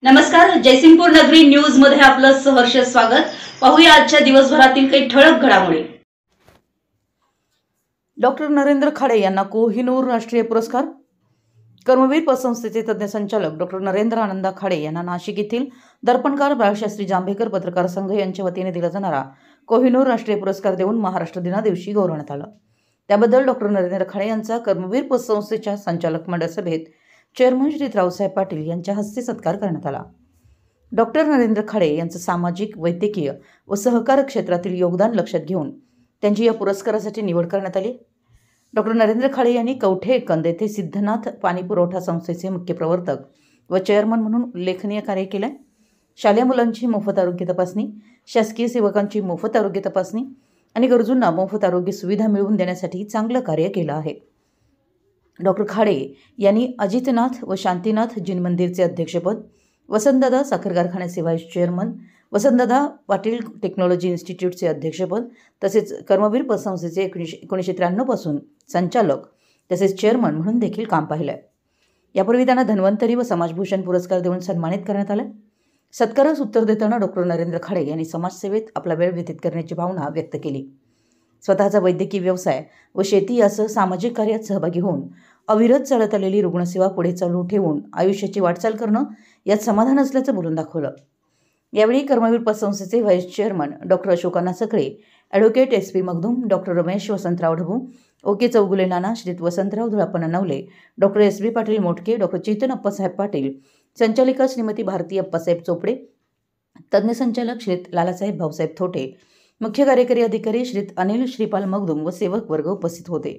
नमस्कार, जयसिंगपूर नगरी न्यूज मध्ये आपलं सहर्ष स्वागत। पाहूया आजच्या दिवसभरातील काही ठळक घडामोडी। डॉक्टर नरेंद्र खाडे यांना कोहिनूर राष्ट्रीय पुरस्कार। कर्मवीर पतसंस्थेचे तज्ञ संचालक डॉक्टर नरेंद्र आनंद खाडे यांना नाशिक येथील दर्पणकार बाळशास्त्री जांभेकर पत्रकार संघ यांच्या वतीने दिला जाणारा कोहिनूर राष्ट्रीय पुरस्कार देऊन महाराष्ट्र दिना दिवशी गौरवण्यात आलं। त्याबद्दल डॉक्टर नरेंद्र खाडे यांचा कर्मवीर पतसंस्थेच्या संचालक मंडळ सभेत चेअरमन श्री रावसाहेब पाटील यांच्या हस्ते सत्कार करण्यात आला। डॉक्टर नरेंद्र खाडे यांचं सामाजिक, वैद्यकीय व सहकार क्षेत्रातील योगदान लक्षात घेऊन त्यांची या पुरस्कारासाठी निवड करण्यात आली। डॉक्टर नरेंद्र खाडे यांनी कवठे एकंद येथे सिद्धनाथ पाणी पुरवठा संस्थेचे मुख्य प्रवर्तक व चेअरमन म्हणून उल्लेखनीय कार्य केले। शालेय मुलांची मोफत आरोग्य तपासणी, शासकीय सेवकांची मोफत आरोग्य तपासणी आणि गरजूंना मोफत आरोग्य सुविधा मिळवून देण्यासाठी चांगलं कार्य केलं आहे। डॉक्टर खाडे यांनी अजितनाथ व शांतीनाथ जिन मंदिरचे अध्यक्षपद, वसंतदादा साखर कारखान्याचे vice chairman, Vasantdada Patil technology इन्स्टिट्यूटचे अध्यक्षपद तसेच कर्मवीर पतसंस्थेचे 1993 पासून संचालक तसेच चेअरमन म्हणून देखील काम पाहिलं। यापूर्वी त्यांना धन्वंतरी व समाजभूषण पुरस्कार देऊन सन्मानित करण्यात आले। सत्कारास उत्तर देताना डॉक्टर नरेंद्र खाडे यांनी समाजसेवेत आपला वेळ व्यतीत करण्याची भावना व्यक्त केली। स्वतःचा वैद्यकीय व्यवसाय व शेती यासह सामाजिक कार्यात सहभागी होऊन अविरत चालत आलेली रुग्णसेवा पुढे चालू ठेवून आयुष्याची वाटचाल करणं यात समाधान असल्याचं बोलून दाखवलं। यावेळी कर्मवीर पतसंस्थेचे व्हाईस चेअरमन डॉक्टर अशोकांना Sakale, advocate SP Magdum, doctor Ramesh Vasantrao Dhabu, OK Chougule Nana, Shri Vasantrao Dhulapana Navale, doctor SB Patil Motke, doctor Chetan Appasaheb Patil, संचालिका श्रीमती भारती अप्पासाहेब चोपडे, तज्ञ संचालक श्री लालासाहेब भाऊसाहेब थोटे, मुख्य कार्यकारी अधिकारी श्री अनिल श्रीपाल मगदूम व सेवक वर्ग उपस्थित होते।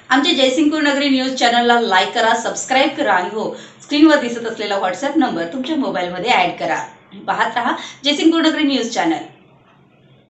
आमच्या जयसिंगपूर नगरी न्यूज चॅनलला लाईक करा, सबस्क्राइब करा आणि हो, स्क्रीनवर दिसत असलेला व्हॉट्सअप नंबर तुमच्या मोबाईलमध्ये ॲड करा। पाहत रहा जयसिंगपूर नगरी न्यूज चॅनल।